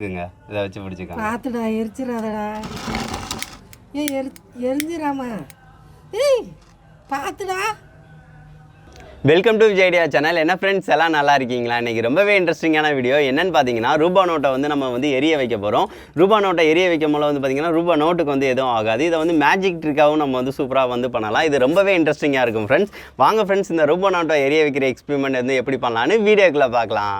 இருக்குங்க. இதை வச்சு பிடிச்சிக்கலாம். பார்த்துடா எரிச்சிடாதடா. எரிஞ்சிடாமா. ஏய் பார்த்துடா. Welcome to Vijay channel. என்ன ஃப்ரெண்ட்ஸ் எல்லாம் நல்லா இருக்கீங்களா? இன்றைக்கி ரொம்பவே இன்ட்ரெஸ்டிங்கான வீடியோ. என்னென்னு பார்த்தீங்கன்னா, ரூபா நோட்டை வந்து நம்ம வந்து எரிய வைக்க போகிறோம். ரூபா நோட்டை எரிய வைக்கும் போது வந்து பார்த்திங்கன்னா ரூபா நோட்டுக்கு வந்து எதுவும் ஆகாது. இதை வந்து மேஜிக் ட்ரிக்காகவும் நம்ம வந்து சூப்பராக வந்து பண்ணலாம். இது ரொம்பவே இன்ட்ரெஸ்டிங்காக இருக்கும் ஃப்ரெண்ட்ஸ். வாங்க ஃப்ரெண்ட்ஸ், இந்த ரூபா நோட்டை எரிய வைக்கிற எக்ஸ்பெரிமெண்ட் வந்து எப்படி பண்ணலான்னு வீடியோக்குள்ளே பார்க்கலாம்.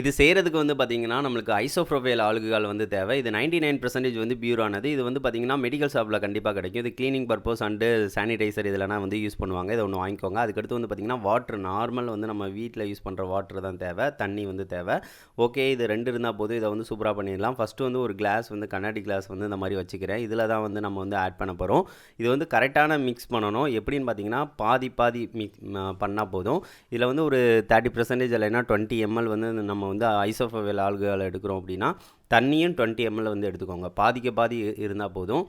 இது செய்கிறதுக்கு வந்து பார்த்திங்கன்னா நம்மளுக்கு ஐசோப்ரோபைல் ஆல்கஹால் வந்து தேவை. இது 99% வந்து பியூரானது. இது வந்து பார்த்திங்கன்னா மெடிக்கல் ஷாப்பில் கண்டிப்பாக கிடைக்கும். இது க்ளீனிங் பர்பஸ் அண்டு சானிடைசர் இதெல்லாம் வந்து யூஸ் பண்ணுவாங்க. இதை ஒன்று வாங்கிக்கோங்க. அதுக்கடுத்து வந்து பார்த்திங்கன்னா வாட்ரு, நார்மல் வந்து நம்ம வீட்டில் யூஸ் பண்ணுற வாட்ரு தான் தேவை. தண்ணி வந்து தேவை. ஓகே, இது 2 இருந்தால் போதும். இதை வந்து சூப்பராக பண்ணிடலாம். ஃபஸ்ட்டு வந்து ஒரு கிளாஸ் வந்து கண்ணாடி கிளாஸ் வந்து இந்த மாதிரி வச்சுக்கிறேன். இதில் தான் வந்து நம்ம வந்து ஆட் பண்ண போகிறோம். இது வந்து கரெக்டான மிக்ஸ் பண்ணணும். எப்படின்னு பார்த்திங்கன்னா பாதி பண்ணால் போதும். இதில் வந்து ஒரு 30% இல்லைன்னா 20 ml வந்து நம்ம வந்து ஐசோப்ரோபைல் ஆல்கஹால் எடுக்கிறோம் அப்படின்னா தண்ணியும் 20 ml வந்து எடுத்துக்கோங்க. பாதிக்கு பாதி இருந்தால் போதும்.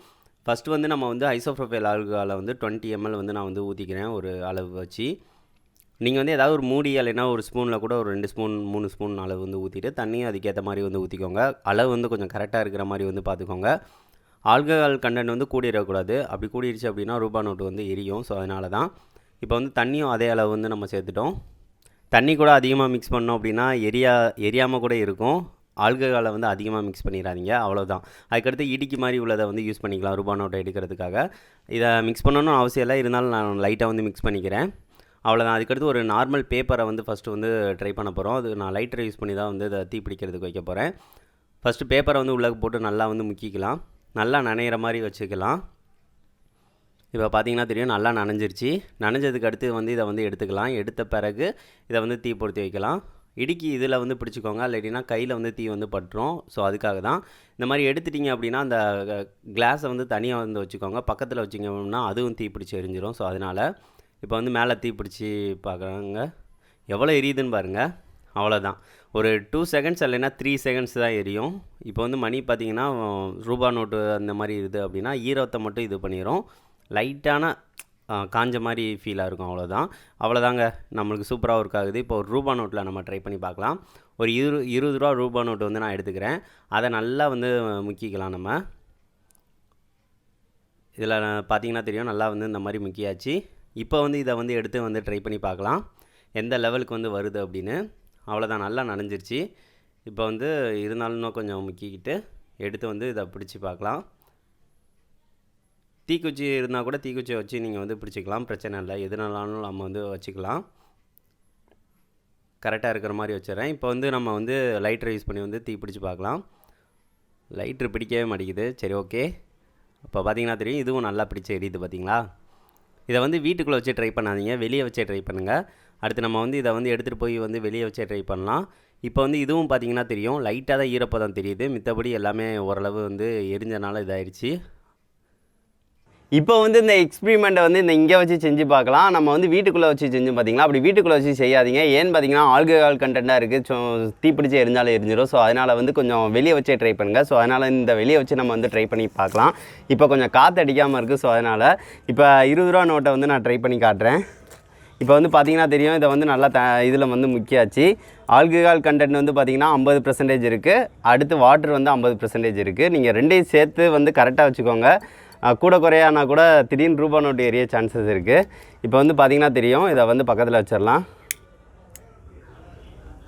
ஃபஸ்ட்டு வந்து நம்ம வந்து ஐசோப்ரோபைல் ஆல்கஹாலை வந்து 20 ml வந்து நான் வந்து ஊற்றிக்கிறேன் ஒரு அளவு வச்சு. நீங்கள் வந்து ஏதாவது ஒரு மூடி இல்லைன்னா ஒரு ஸ்பூனில் கூட ஒரு 2 ஸ்பூன் 3 ஸ்பூன் அளவு வந்து ஊற்றிட்டு தண்ணியும் அதுக்கேற்ற மாதிரி வந்து ஊற்றிக்கோங்க. அளவு வந்து கொஞ்சம் கரெக்டாக இருக்கிற மாதிரி வந்து பார்த்துக்கோங்க. ஆல்கஹால் கண்டென்ட் வந்து கூடிடக்கூடாது. அப்படி கூடிடுச்சு அப்படின்னா ரூபா நோட்டு வந்து எரியும். ஸோ அதனால தான் இப்போ வந்து தண்ணியும் அதே அளவு வந்து நம்ம சேர்த்துட்டோம். தண்ணி கூட அதிகமாக மிக்ஸ் பண்ணோம் அப்படின்னா எரியாமல் கூட இருக்கும். ஆல்கஹாலை வந்து அதிகமாக மிக்ஸ் பண்ணிடாதீங்க, அவ்வளோதான். அதுக்கடுத்து இடிக்கு மாதிரி உள்ளதை வந்து யூஸ் பண்ணிக்கலாம் ரூபா நோட்டை எடுக்கிறதுக்காக. இதை மிக்ஸ் பண்ணணும்னு அவசியம் இல்லை, இருந்தாலும் நான் லைட்டாக வந்து மிக்ஸ் பண்ணிக்கிறேன், அவ்வளோதான். அதுக்கடுத்து ஒரு நார்மல் பேப்பரை வந்து ஃபஸ்ட்டு வந்து ட்ரை பண்ண போகிறோம். அது நான் லைட்டரை யூஸ் பண்ணி தான் வந்து இதை தீ பிடிக்கிறதுக்கு வைக்க போகிறேன். ஃபஸ்ட்டு பேப்பரை வந்து உள்ளே போட்டு நல்லா வந்து முக்கிக்கலாம். நல்லா நனைகிற மாதிரி வச்சுக்கலாம். இப்போ பார்த்தீங்கன்னா தெரியும், நல்லா நனைஞ்சிருச்சு. நனைஞ்சதுக்கு அடுத்து வந்து இதை வந்து எடுத்துக்கலாம். எடுத்த பிறகு இதை வந்து தீ பொருத்தி வைக்கலாம். இடுக்கி இதில் வந்து பிடிச்சிக்கோங்க, இல்லாட்டினா கையில் வந்து தீ வந்து பட்டுரும். ஸோ அதுக்காக தான் இந்த மாதிரி எடுத்துட்டிங்க அப்படின்னா அந்த கிளாஸை வந்து தனியாக வந்து வச்சுக்கோங்க. பக்கத்தில் வச்சிங்க அப்படின்னா அதுவும் தீ பிடிச்சி எரிஞ்சிடும். ஸோ அதனால் இப்போ வந்து மேலே தீ பிடிச்சி பார்க்குறாங்க, எவ்வளோ எரியுதுன்னு பாருங்கள். அவ்வளோதான், ஒரு 2 செகண்ட்ஸ் இல்லைன்னா 3 செகண்ட்ஸ் தான் எரியும். இப்போ வந்து மணி பார்த்திங்கன்னா ரூபா நோட்டு அந்த மாதிரி இருக்குது அப்படின்னா ஈரத்தை மட்டும் இது பண்ணிடும். லைட்டான காஞ்ச மாதிரி ஃபீலாக இருக்கும், அவ்வளோதாங்க. நம்மளுக்கு சூப்பராக ஒர்க் ஆகுது. இப்போ ஒரு ரூபா நோட்டில் நம்ம ட்ரை பண்ணி பார்க்கலாம். ஒரு 20 ரூபா ரூபா நோட்டு வந்து நான் எடுத்துக்கிறேன். அதை நல்லா வந்து முக்கிக்கலாம். நம்ம இதில் பார்த்திங்கன்னா தெரியும், நல்லா வந்து இந்த மாதிரி முக்கியாச்சு. இப்போ வந்து இதை வந்து எடுத்து வந்து ட்ரை பண்ணி பார்க்கலாம் எந்த லெவலுக்கு வந்து வருது அப்படின்னு. அவ்வளோதான், நல்லா நனைஞ்சிருச்சு. இப்போ வந்து இருந்தாலும் இன்னும் கொஞ்சம் முக்கிக்கிட்டு எடுத்து வந்து இதை பிடிச்சி பார்க்கலாம். தீக்குச்சி இருந்தால் கூட தீக்குச்சியை வச்சு நீங்கள் வந்து பிடிச்சிக்கலாம், பிரச்சனை இல்லை. எதுனாலும் நம்ம வந்து வச்சுக்கலாம். கரெக்டாக இருக்கிற மாதிரி வச்சிடறேன். இப்போ வந்து நம்ம வந்து லைட்டரை யூஸ் பண்ணி வந்து தீ பிடிச்சி பார்க்கலாம். லைட்ரு பிடிக்கவே மாட்டேங்குது. சரி, ஓகே. இப்போ பார்த்தீங்கன்னா தெரியும், இதுவும் நல்லா பிடிச்சி எரியுது பார்த்தீங்களா. இதை வந்து வீட்டுக்குள்ளே வச்சு ட்ரை பண்ணாதீங்க, வெளியே வச்சே ட்ரை பண்ணுங்கள். அடுத்து நம்ம வந்து இதை வந்து எடுத்துகிட்டு போய் வந்து வெளியே வச்சே ட்ரை பண்ணலாம். இப்போ வந்து இதுவும் பார்த்தீங்கன்னா தெரியும், லைட்டாக தான் ஈரப்பதம் தெரியுது. மித்தபடி எல்லாமே ஓரளவு வந்து எரிஞ்சனால இதாகிடுச்சு. இப்போ வந்து இந்த எக்ஸ்பெரிமெண்ட்டை வந்து இங்கே வச்சு செஞ்சு பார்க்கலாம். நம்ம வந்து வீட்டுக்குள்ளே வச்சு செஞ்சு பார்த்தீங்களா, அப்படி வீட்டுக்குள்ளே வச்சு செய்யாதீங்க. ஏன்னு பார்த்தீங்கன்னா ஆல்கஹால் கண்டென்ட்டாக இருக்குது. ஸோ தீப்பிடிச்சு எரிஞ்சாலும் எரிஞ்சிடும். ஸோ அதனால் வந்து கொஞ்சம் வெளியே வச்சே ட்ரை பண்ணுங்கள். ஸோ அதனால் இந்த வெளியே வச்சு நம்ம வந்து ட்ரை பண்ணி பார்க்கலாம். இப்போ கொஞ்சம் காற்று அடிக்காமல் இருக்குது. ஸோ அதனால் இப்போ 20 ரூபா நோட்டை வந்து நான் ட்ரை பண்ணி காட்டுறேன். இப்போ வந்து பார்த்திங்கன்னா தெரியும், இதை வந்து நல்லா இதில் வந்து முக்கியாச்சு. ஆல்கஹால் கண்டென்ட் வந்து பார்த்திங்கன்னா 50% இருக்குது. அடுத்து வாட்டர் வந்து 50% இருக்குது. நீங்கள் ரெண்டையும் சேர்த்து வந்து கரெக்டாக வச்சுக்கோங்க. கூட குறையானா கூட திடீர்னு ரூபா நோட்டு எரிய சான்சஸ் இருக்குது. இப்போ வந்து பார்த்திங்கன்னா தெரியும், இதை வந்து பக்கத்தில் வச்சிடலாம்.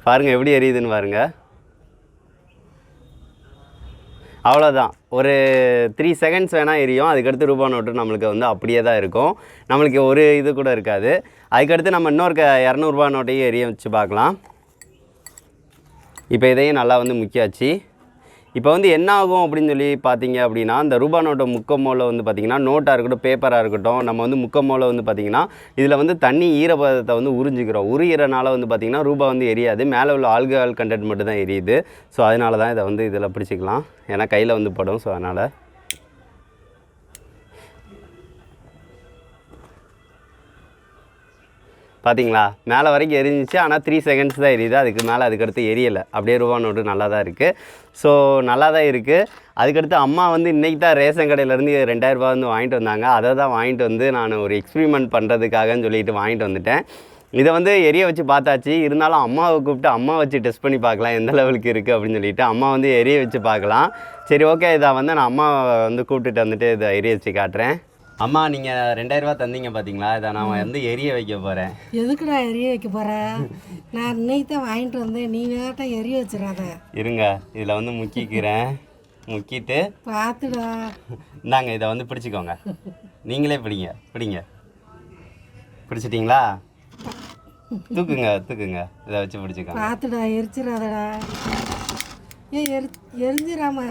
பாருங்கள் எப்படி எரியுதுன்னு பாருங்கள். அவ்வளோதான், ஒரு 3 செகண்ட்ஸ் வேணால் எரியும். அதுக்கடுத்து ரூபா நோட்டு நம்மளுக்கு வந்து அப்படியே தான் இருக்கும். நம்மளுக்கு ஒரு இது கூட இருக்காது. அதுக்கடுத்து நம்ம இன்னொரு 200 ரூபா நோட்டையும் எரிய வச்சு பார்க்கலாம். இப்போ இதையும் நல்லா வந்து முக்கியாச்சு. இப்போ வந்து என்ன ஆகும் அப்படின்னு சொல்லி பார்த்தீங்க அப்படின்னா, இந்த ரூபா நோட்டை முக்கமோல வந்து பார்த்திங்கன்னா நோட்டாக இருக்கட்டும் பேப்பராக இருக்கட்டும், நம்ம வந்து முக்கமோல வந்து பார்த்திங்கன்னா இதில் வந்து தண்ணி ஈரப்பதத்தை வந்து உறிஞ்சிக்கிறோம். உரிகிறனால வந்து பார்த்திங்கன்னா ரூபா வந்து எரியாது, மேலே உள்ள ஆல்கஹால் கண்டென்ட் மட்டும் தான் எரியுது. ஸோ அதனால தான் இதை வந்து இதில் பிடிச்சிக்கலாம், ஏன்னா கையில் வந்து படும். ஸோ அதனால் பார்த்தீங்களா மேலே வரைக்கும் எரிஞ்சிச்சு, ஆனால் 3 செகண்ட்ஸ் தான் எரியுது, அதுக்கு மேலே அதுக்கடுத்து எரியலை. அப்படியே ரூபா நோட்டு நல்லா தான் இருக்குது. ஸோ நல்லா தான் இருக்குது. அதுக்கடுத்து அம்மா வந்து இன்றைக்கி தான் ரேஷன் கடையிலேருந்து 2000 ரூபா வந்து வாங்கிட்டு வந்தாங்க. அதை தான் வாங்கிட்டு வந்து நான் ஒரு எக்ஸ்பிரிமெண்ட் பண்ணுறதுக்காகன்னு சொல்லிட்டு வாங்கிட்டு வந்துட்டேன். இதை வந்து எரிய வச்சு பார்த்தாச்சு, இருந்தாலும் அம்மாவை கூப்பிட்டு அம்மா வச்சு டெஸ்ட் பண்ணி பார்க்கலாம் எந்த லெவலுக்கு இருக்குது அப்படின்னு சொல்லிட்டு அம்மா வந்து எரிய வச்சு பார்க்கலாம். சரி ஓகே, இதை வந்து நான் அம்மாவை வந்து கூப்பிட்டுட்டு வந்துட்டு இதை எரிய வச்சு காட்டுறேன். அம்மா நீங்கள் 2000 ரூபா தந்தீங்க பார்த்தீங்களா, இதை நான் வந்து எரிய வைக்க போகிறேன். எதுக்குடா எரிய வைக்க போகிறேன்? நான் இன்னைக்கு தான் வாங்கிட்டு வந்தேன், நீ வேட்டா எரிய வச்சிடாத. இருங்க, இதில் வந்து முக்கிக்கிறேன். முக்கிட்டு பார்த்துடா. இந்தாங்க, இதை வந்து பிடிச்சிக்கோங்க. நீங்களே பிடிங்க. பிடிச்சிட்டிங்களா? தூக்குங்க. இதை வச்சு பிடிச்சிக்கோங்க. பார்த்துடா, எரிச்சிடாதடா. எரிஞ்சிடாமா.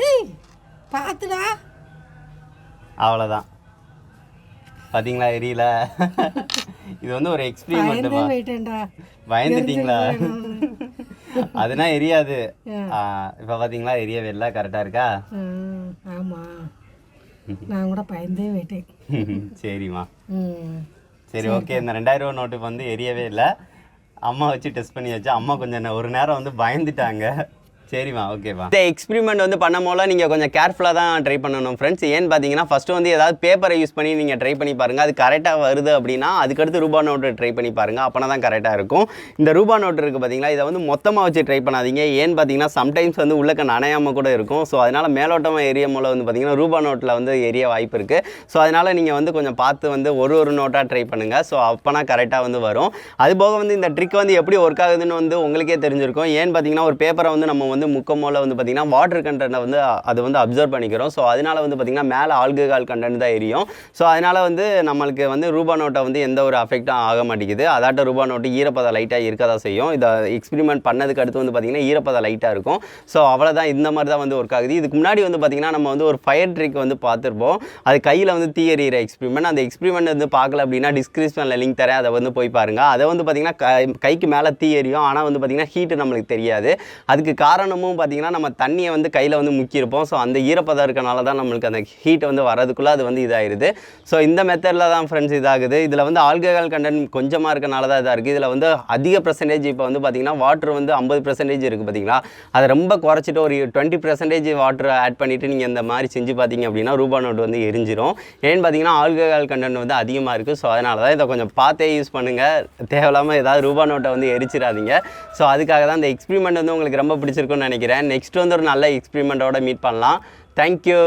ஏய் பார்த்துடா. அவ்வளோதான். பார்த்தீங்களா எரியல. இது வந்து ஒரு எக்ஸ்பிரிமெண்ட். பயந்துட்டீங்களா? அதுனா எரியாது. இப்போ பார்த்தீங்களா எரியவே இல்லை. கரெக்டாக இருக்கா? ஆமாம், நான் கூட பயந்தே போயிட்டேன். சரிம்மா. சரி ஓகே, இந்த 2000 ரூபா நோட்டுக்கு வந்து எரியவே இல்லை. அம்மா வச்சு டெஸ்ட் பண்ணி வச்சு அம்மா கொஞ்சம் ஒரு நேரம் வந்து பயந்துட்டாங்க. சரிம்மா, ஓகேவா. இந்த எக்ஸ்பிரிமெண்ட் வந்து பண்ணும்போது நீங்கள் கொஞ்சம் கேர்ஃபுல்லாக தான் ட்ரை பண்ணணும் ஃப்ரெண்ட்ஸ். ஏன்னு பார்த்தீங்கன்னா ஃபஸ்ட்டு வந்து ஏதாவது பேப்பரை யூஸ் பண்ணி நீங்கள் ட்ரை பண்ணி பாருங்கள். அது கரெக்டாக வருது அப்படின்னா அதுக்கடுத்து ரூபா நோட்டு ட்ரை பண்ணி பாருங்கள். அப்போனா தான் கரெக்டாக இருக்கும். இந்த ரூபா நோட்டு இருக்குது பார்த்தீங்களா, இதை வந்து மொத்தமாக வச்சு ட்ரை பண்ணாதீங்க. ஏன்னு பார்த்தீங்கன்னா சம்டைம்ஸ் வந்து உள்ளக்க நனையாமல் கூட இருக்கும். ஸோ அதனால் மேலோட்டமாக எரியும் போல் வந்து பார்த்தீங்கன்னா ரூபா நோட்டில் வந்து எரிய வாய்ப்பு இருக்குது. ஸோ அதனால் நீங்கள் வந்து கொஞ்சம் பார்த்து வந்து ஒரு நோட்டாக ட்ரை பண்ணுங்கள். ஸோ அப்போனா கரெக்டாக வந்து வரும். அதுபோக வந்து இந்த ட்ரிக் வந்து எப்படி ஒர்க் ஆகுதுன்னு வந்து உங்களுக்கே தெரிஞ்சிருக்கும். ஏன்னு பார்த்தீங்கன்னா ஒரு பேப்பரை வந்து நம்ம வந்து முக்கமோல வந்து பார்த்தீங்கன்னா வாட்டர் கண்டென்ட்டை வந்து அது வந்து அப்சர்வ் பண்ணிக்கிறோம். ஸோ அதனால் வந்து பார்த்திங்கன்னா மேலே ஆல்கஹால் கண்டென்ட் தான் எரியும். ஸோ அதனால் வந்து நம்மளுக்கு வந்து ரூபா நோட்டை வந்து எந்த ஒரு அஃபெக்டும் ஆக மாட்டேங்குது. அதாட்ட ரூபா நோட்டு ஈரப்பதம் லைட்டாக இருக்க தான் செய்யும். இதை எக்ஸ்பிரிமெண்ட் பண்ணதுக்கு அடுத்து வந்து பார்த்திங்கன்னா ஈரப்பதம் லைட்டாக இருக்கும். ஸோ அவ்வளோதான், இந்த மாதிரி தான் வந்து ஒர்க் ஆகுது. இதுக்கு முன்னாடி வந்து பார்த்திங்கன்னா நம்ம வந்து ஒரு ஃபயர் ட்ரிக் வந்து பார்த்துருப்போம். அது கையில் வந்து தீ எறிகிற எக்ஸ்பிரிமெண்ட். அந்த எக்ஸ்பிரிமெண்ட் வந்து பார்க்கல அப்படின்னா டிஸ்கிரிப்ஷனில் லிங்க் தரேன், அதை வந்து போய் பாருங்கள். அதை வந்து பார்த்திங்கன்னா கைக்கு மேலே தீ எரியும், ஆனால் வந்து பார்த்திங்கன்னா ஹீட்டு நம்மளுக்கு தெரியாது. அதுக்கு காரணமும் பார்த்திங்கன்னா நம்ம தண்ணியை வந்து கையில் வந்து முக்கியிருப்போம். ஸோ அந்த ஈரப்பதம் இருக்கனால தான் நம்மளுக்கு அந்த ஹீட்டை வந்து வரதுக்குள்ளே அது வந்து இதாகிடுது. ஸோ இந்த மெத்தடில் தான் ஃப்ரெண்ட்ஸ் இதாகுது. இதில் வந்து ஆல்கஹால் கண்டென்ட் கொஞ்சமாக இருக்கனால தான் இதாக இருக்குது. இதில் வந்து அதிக பர்சன்டேஜ் இப்போ வந்து பார்த்திங்கன்னா வாட்டர் வந்து 50% இருக்குது பார்த்தீங்களா, அதை ரொம்ப குறைச்சிட்டு ஒரு 20% வாட்டர் ஆட் பண்ணிவிட்டு நீங்கள் இந்த மாதிரி செஞ்சு பார்த்தீங்க அப்படின்னா ரூபா நோட்டு வந்து எரிஞ்சிரும். ஏன்னு பார்த்தீங்கன்னா ஆல்கஹால் கண்டென்ட் வந்து அதிகமாக இருக்குது. ஸோ அதனால தான் இதை கொஞ்சம் பார்த்தே யூஸ் பண்ணுங்கள். தேவையில்லாமல் ஏதாவது ரூபா நோட்டை வந்து எரிச்சிடாதீங்க. ஸோ அதுக்காக தான் இந்த எக்ஸ்பிரிமெண்ட் வந்து உங்களுக்கு ரொம்ப பிடிச்சிருக்குன்னு நினைக்கிறேன். நெக்ஸ்ட் வந்து ஒரு நல்ல எக்ஸ்பிரிமெண்ட்டோட மீட் பண்ணலாம். தேங்க்யூ.